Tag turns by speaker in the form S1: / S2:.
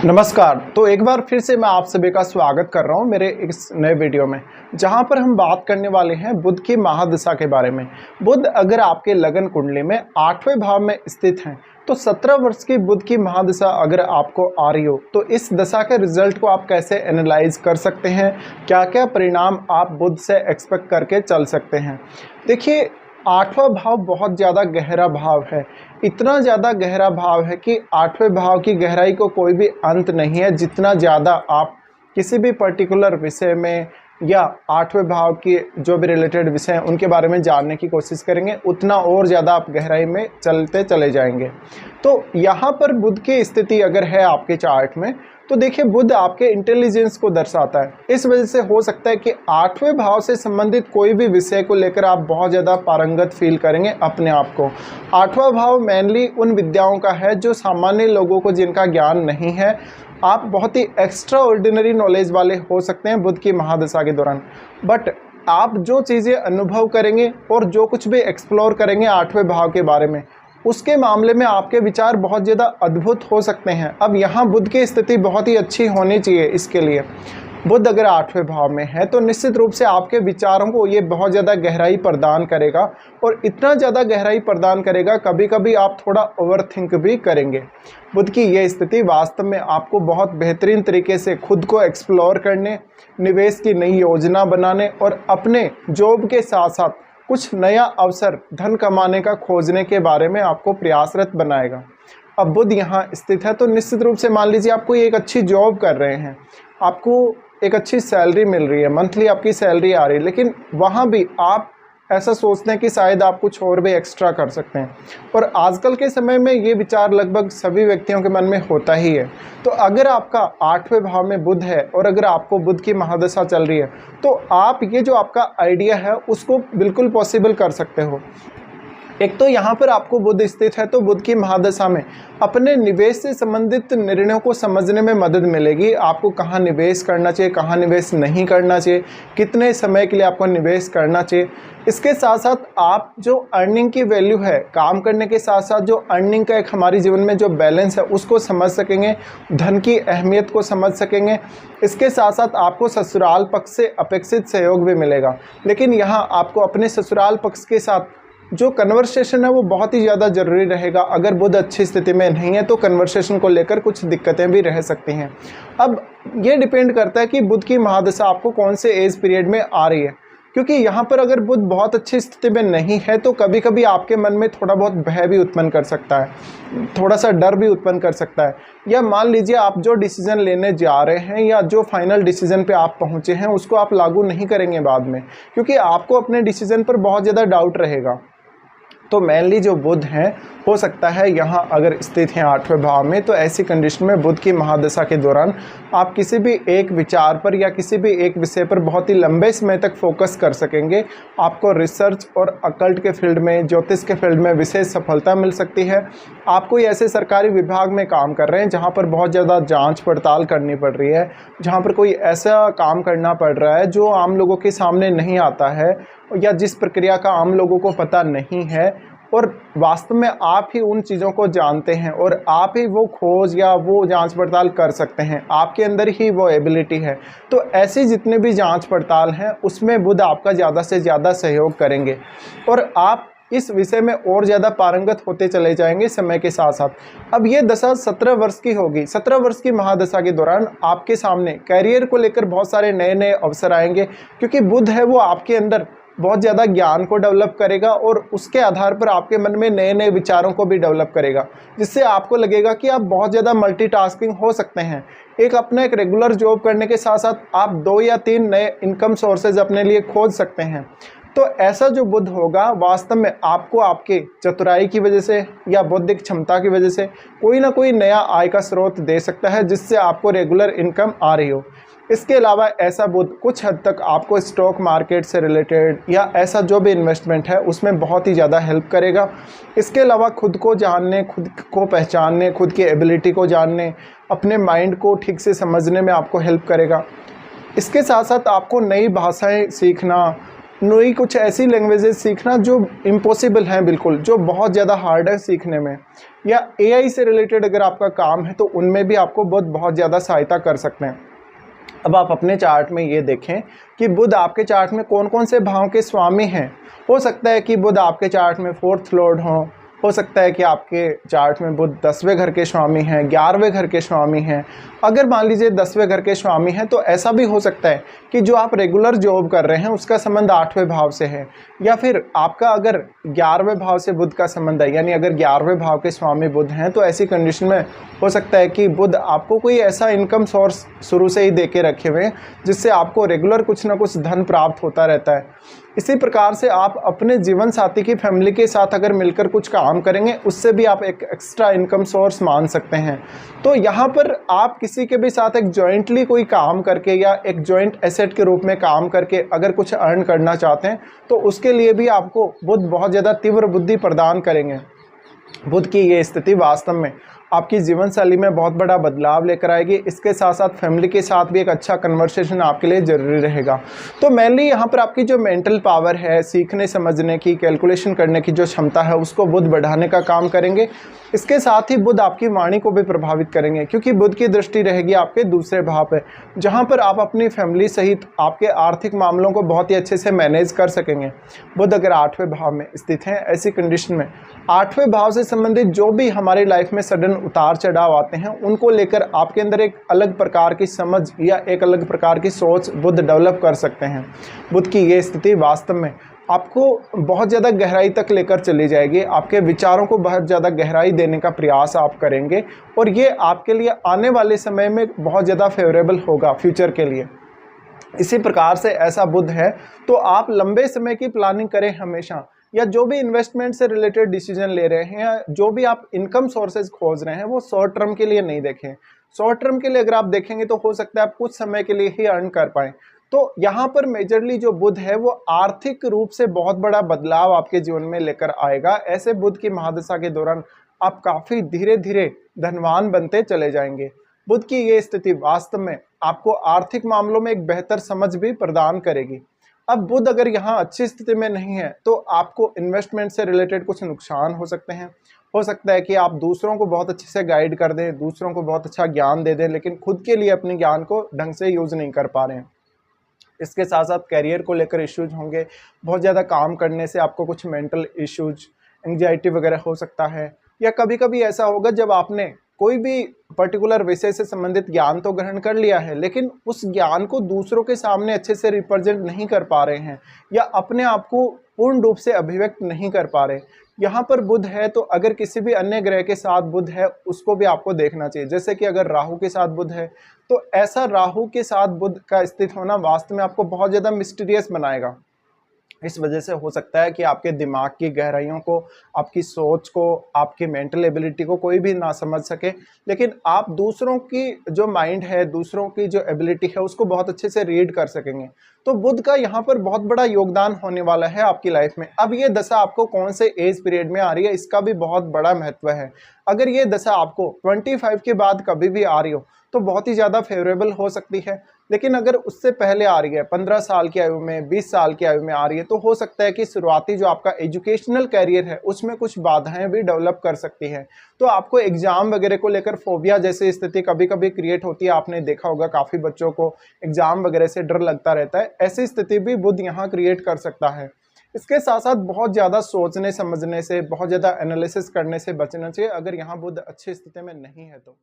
S1: नमस्कार। तो एक बार फिर से मैं आप सभी का स्वागत कर रहा हूं मेरे इस नए वीडियो में, जहां पर हम बात करने वाले हैं बुध की महादशा के बारे में। बुध अगर आपके लगन कुंडली में 8वें भाव में स्थित हैं तो 17 वर्ष की बुध की महादशा अगर आपको आ रही हो तो इस दशा के रिजल्ट को आप कैसे एनालाइज कर सकते हैं, क्या क्या परिणाम आप बुध से एक्सपेक्ट करके चल सकते हैं। देखिए, 8वां भाव बहुत ज़्यादा गहरा भाव है। इतना ज़्यादा गहरा भाव है कि 8वें भाव की गहराई को कोई भी अंत नहीं है। जितना ज़्यादा आप किसी भी पर्टिकुलर विषय में या 8वें भाव की जो भी रिलेटेड विषय हैं उनके बारे में जानने की कोशिश करेंगे, उतना और ज़्यादा आप गहराई में चलते चले जाएंगे। तो यहाँ पर बुध की स्थिति अगर है आपके चार्ट में तो देखिए, बुध आपके इंटेलिजेंस को दर्शाता है। इस वजह से हो सकता है कि 8वें भाव से संबंधित कोई भी विषय को लेकर आप बहुत ज़्यादा पारंगत फील करेंगे अपने आप को। 8वां भाव मेनली उन विद्याओं का है जो सामान्य लोगों को जिनका ज्ञान नहीं है। आप बहुत ही एक्स्ट्रा ऑर्डिनरी नॉलेज वाले हो सकते हैं बुध की महादशा के दौरान, बट आप जो चीज़ें अनुभव करेंगे और जो कुछ भी एक्सप्लोर करेंगे 8वें भाव के बारे में, उसके मामले में आपके विचार बहुत ज़्यादा अद्भुत हो सकते हैं। अब यहाँ बुध की स्थिति बहुत ही अच्छी होनी चाहिए। इसके लिए बुध अगर 8वें भाव में है तो निश्चित रूप से आपके विचारों को ये बहुत ज़्यादा गहराई प्रदान करेगा, और इतना ज़्यादा गहराई प्रदान करेगा कभी कभी आप थोड़ा ओवरथिंक भी करेंगे। बुध की ये स्थिति वास्तव में आपको बहुत बेहतरीन तरीके से खुद को एक्सप्लोर करने, निवेश की नई योजना बनाने और अपने जॉब के साथ साथ कुछ नया अवसर धन कमाने का खोजने के बारे में आपको प्रयासरत बनाएगा। अब बुध यहाँ स्थित है तो निश्चित रूप से मान लीजिए आप कोई एक अच्छी जॉब कर रहे हैं, आपको एक अच्छी सैलरी मिल रही है, मंथली आपकी सैलरी आ रही है, लेकिन वहाँ भी आप ऐसा सोचते हैं कि शायद आप कुछ और भी एक्स्ट्रा कर सकते हैं। और आजकल के समय में ये विचार लगभग सभी व्यक्तियों के मन में होता ही है। तो अगर आपका 8वें भाव में बुध है और अगर आपको बुध की महादशा चल रही है तो आप ये जो आपका आइडिया है उसको बिल्कुल पॉसिबल कर सकते हो। एक तो यहाँ पर आपको बुध स्थित है तो बुध की महादशा में अपने निवेश से संबंधित निर्णयों को समझने में मदद मिलेगी। आपको कहाँ निवेश करना चाहिए, कहाँ निवेश नहीं करना चाहिए, कितने समय के लिए आपको निवेश करना चाहिए। इसके साथ साथ आप जो अर्निंग की वैल्यू है, काम करने के साथ साथ जो अर्निंग का एक हमारे जीवन में जो बैलेंस है उसको समझ सकेंगे, धन की अहमियत को समझ सकेंगे। इसके साथ साथ आपको ससुराल पक्ष से अपेक्षित सहयोग भी मिलेगा। लेकिन यहाँ आपको अपने ससुराल पक्ष के साथ जो कन्वर्सेशन है वो बहुत ही ज़्यादा ज़रूरी रहेगा। अगर बुध अच्छी स्थिति में नहीं है तो कन्वर्सेशन को लेकर कुछ दिक्कतें भी रह सकती हैं। अब ये डिपेंड करता है कि बुध की महादशा आपको कौन से एज पीरियड में आ रही है, क्योंकि यहाँ पर अगर बुध बहुत अच्छी स्थिति में नहीं है तो कभी कभी आपके मन में थोड़ा बहुत भय भी उत्पन्न कर सकता है, थोड़ा सा डर भी उत्पन्न कर सकता है। या मान लीजिए आप जो डिसीजन लेने जा रहे हैं या जो फाइनल डिसीजन पे आप पहुँचे हैं उसको आप लागू नहीं करेंगे बाद में, क्योंकि आपको अपने डिसीजन पर बहुत ज़्यादा डाउट रहेगा। तो मेनली जो बुध हैं हो सकता है यहाँ अगर स्थित हैं 8वें भाव में, तो ऐसी कंडीशन में बुध की महादशा के दौरान आप किसी भी एक विचार पर या किसी भी एक विषय पर बहुत ही लंबे समय तक फोकस कर सकेंगे। आपको रिसर्च और अकल्ट के फील्ड में, ज्योतिष के फील्ड में विशेष सफलता मिल सकती है। आप कोई ऐसे सरकारी विभाग में काम कर रहे हैं जहाँ पर बहुत ज़्यादा जाँच पड़ताल करनी पड़ रही है, जहाँ पर कोई ऐसा काम करना पड़ रहा है जो आम लोगों के सामने नहीं आता है या जिस प्रक्रिया का आम लोगों को पता नहीं है, और वास्तव में आप ही उन चीज़ों को जानते हैं और आप ही वो खोज या वो जांच पड़ताल कर सकते हैं, आपके अंदर ही वो एबिलिटी है। तो ऐसी जितने भी जांच पड़ताल हैं उसमें बुध आपका ज़्यादा से ज़्यादा सहयोग करेंगे और आप इस विषय में और ज़्यादा पारंगत होते चले जाएंगे समय के साथ साथ। अब ये दशा 17 वर्ष की होगी। 17 वर्ष की महादशा के दौरान आपके सामने कैरियर को लेकर बहुत सारे नए नए अवसर आएंगे, क्योंकि बुध है वो आपके अंदर बहुत ज़्यादा ज्ञान को डेवलप करेगा और उसके आधार पर आपके मन में नए नए विचारों को भी डेवलप करेगा, जिससे आपको लगेगा कि आप बहुत ज़्यादा मल्टीटास्किंग हो सकते हैं। एक रेगुलर जॉब करने के साथ साथ आप 2 या 3 नए इनकम सोर्सेज अपने लिए खोज सकते हैं। तो ऐसा जो बुध होगा वास्तव में आपको आपके चतुराई की वजह से या बौद्धिक क्षमता की वजह से कोई ना कोई नया आय का स्रोत दे सकता है, जिससे आपको रेगुलर इनकम आ रही हो। इसके अलावा ऐसा बुध कुछ हद तक आपको स्टॉक मार्केट से रिलेटेड या ऐसा जो भी इन्वेस्टमेंट है उसमें बहुत ही ज़्यादा हेल्प करेगा। इसके अलावा खुद को जानने, खुद को पहचानने, खुद की एबिलिटी को जानने, अपने माइंड को ठीक से समझने में आपको हेल्प करेगा। इसके साथ साथ आपको नई भाषाएं सीखना नई कुछ ऐसी लैंग्वेजेस सीखना जो इम्पॉसिबल हैं बिल्कुल, जो बहुत ज़्यादा हार्ड है सीखने में, या एआई से रिलेटेड अगर आपका काम है तो उनमें भी आपको बहुत ज़्यादा सहायता कर सकते हैं। अब आप अपने चार्ट में ये देखें कि बुध आपके चार्ट में कौन कौन से भाव के स्वामी हैं। हो सकता है कि बुध आपके चार्ट में 4th लॉर्ड हो सकता है कि आपके चार्ट में बुध 10वें घर के स्वामी हैं, 11वें घर के स्वामी हैं। अगर मान लीजिए 10वें घर के स्वामी हैं तो ऐसा भी हो सकता है कि जो आप रेगुलर जॉब कर रहे हैं उसका संबंध 8वें भाव से है, या फिर आपका अगर 11वें भाव से बुध का संबंध है, यानी अगर 11वें भाव के स्वामी बुध हैं तो ऐसी कंडीशन में हो सकता है कि बुध आपको कोई ऐसा इनकम सोर्स शुरू से ही दे के रखे हुए हैं जिससे आपको रेगुलर कुछ ना कुछ धन प्राप्त होता रहता है। इसी प्रकार से आप अपने जीवन साथी की फैमिली के साथ अगर मिलकर कुछ काम करेंगे उससे भी आप एक एक्स्ट्रा इनकम सोर्स मान सकते हैं। तो यहाँ पर आप किसी के भी साथ एक जॉइंटली कोई काम करके या एक जॉइंट एसेट के रूप में काम करके अगर कुछ अर्न करना चाहते हैं तो उसके लिए भी आपको बुध बहुत ज़्यादा तीव्र बुद्धि प्रदान करेंगे। बुध की ये स्थिति वास्तव में आपकी जीवन शैली में बहुत बड़ा बदलाव लेकर आएगी। इसके साथ साथ फैमिली के साथ भी एक अच्छा कन्वर्सेशन आपके लिए ज़रूरी रहेगा। तो मेनली यहाँ पर आपकी जो मेंटल पावर है, सीखने समझने की, कैलकुलेशन करने की जो क्षमता है, उसको बुध बढ़ाने का काम करेंगे। इसके साथ ही बुध आपकी वाणी को भी प्रभावित करेंगे, क्योंकि बुध की दृष्टि रहेगी आपके दूसरे भाव पे, जहाँ पर आप अपनी फैमिली सहित आपके आर्थिक मामलों को बहुत ही अच्छे से मैनेज कर सकेंगे। बुध अगर 8वें भाव में स्थित हैं, ऐसी कंडीशन में 8वें भाव से संबंधित जो भी हमारी लाइफ में सडन उतार चढ़ाव आते हैं उनको लेकर आपके अंदर एक अलग प्रकार की समझ या एक अलग प्रकार की सोच बुध डेवलप कर सकते हैं। बुध की ये स्थिति वास्तव में आपको बहुत ज़्यादा गहराई तक लेकर चली जाएगी। आपके विचारों को बहुत ज़्यादा गहराई देने का प्रयास आप करेंगे और ये आपके लिए आने वाले समय में बहुत ज़्यादा फेवरेबल होगा फ्यूचर के लिए। इसी प्रकार से ऐसा बुध है तो आप लंबे समय की प्लानिंग करें हमेशा, या जो भी इन्वेस्टमेंट से रिलेटेड डिसीजन ले रहे हैं या जो भी आप इनकम सोर्सेज खोज रहे हैं वो शॉर्ट टर्म के लिए नहीं देखें। शॉर्ट टर्म के लिए अगर आप देखेंगे तो हो सकता है आप कुछ समय के लिए ही अर्न कर पाएं। तो यहाँ पर मेजरली जो बुध है वो आर्थिक रूप से बहुत बड़ा बदलाव आपके जीवन में लेकर आएगा। ऐसे बुध की महादशा के दौरान आप काफ़ी धीरे धीरे धनवान बनते चले जाएंगे। बुध की ये स्थिति वास्तव में आपको आर्थिक मामलों में एक बेहतर समझ भी प्रदान करेगी। अब बुध अगर यहाँ अच्छी स्थिति में नहीं है तो आपको इन्वेस्टमेंट से रिलेटेड कुछ नुकसान हो सकते हैं। हो सकता है कि आप दूसरों को बहुत अच्छे से गाइड कर दें, दूसरों को बहुत अच्छा ज्ञान दे दें, लेकिन खुद के लिए अपने ज्ञान को ढंग से यूज़ नहीं कर पा रहे हैं। इसके साथ साथ करियर को लेकर इश्यूज होंगे। बहुत ज़्यादा काम करने से आपको कुछ मेंटल इश्यूज, एंग्जाइटी वगैरह हो सकता है, या कभी कभी ऐसा होगा जब आपने कोई भी पर्टिकुलर विषय से संबंधित ज्ञान तो ग्रहण कर लिया है लेकिन उस ज्ञान को दूसरों के सामने अच्छे से रिप्रेजेंट नहीं कर पा रहे हैं या अपने आप को पूर्ण रूप से अभिव्यक्त नहीं कर पा रहे। यहाँ पर बुध है तो अगर किसी भी अन्य ग्रह के साथ बुध है उसको भी आपको देखना चाहिए। जैसे कि अगर राहु के साथ बुध है तो ऐसा राहु के साथ बुध का स्थित होना वास्तव में आपको बहुत ज़्यादा मिस्टीरियस बनाएगा। इस वजह से हो सकता है कि आपके दिमाग की गहराइयों को, आपकी सोच को, आपकी मेंटल एबिलिटी को कोई भी ना समझ सके, लेकिन आप दूसरों की जो माइंड है, दूसरों की जो एबिलिटी है उसको बहुत अच्छे से रीड कर सकेंगे। तो बुध का यहाँ पर बहुत बड़ा योगदान होने वाला है आपकी लाइफ में। अब ये दशा आपको कौन से एज पीरियड में आ रही है इसका भी बहुत बड़ा महत्व है। अगर ये दशा आपको 25 के बाद कभी भी आ रही हो तो बहुत ही ज़्यादा फेवरेबल हो सकती है, लेकिन अगर उससे पहले आ रही है, 15 साल की आयु में, 20 साल की आयु में आ रही है, तो हो सकता है कि शुरुआती जो आपका एजुकेशनल कैरियर है उसमें कुछ बाधाएं भी डेवलप कर सकती है। तो आपको एग्जाम वगैरह को लेकर फोबिया जैसी स्थिति कभी कभी क्रिएट होती है। आपने देखा होगा काफ़ी बच्चों को एग्जाम वगैरह से डर लगता रहता है। ऐसी स्थिति भी बुध यहाँ क्रिएट कर सकता है। इसके साथ साथ बहुत ज़्यादा सोचने समझने से, बहुत ज़्यादा एनालिसिस करने से बचना चाहिए अगर यहाँ बुध अच्छी स्थिति में नहीं है तो।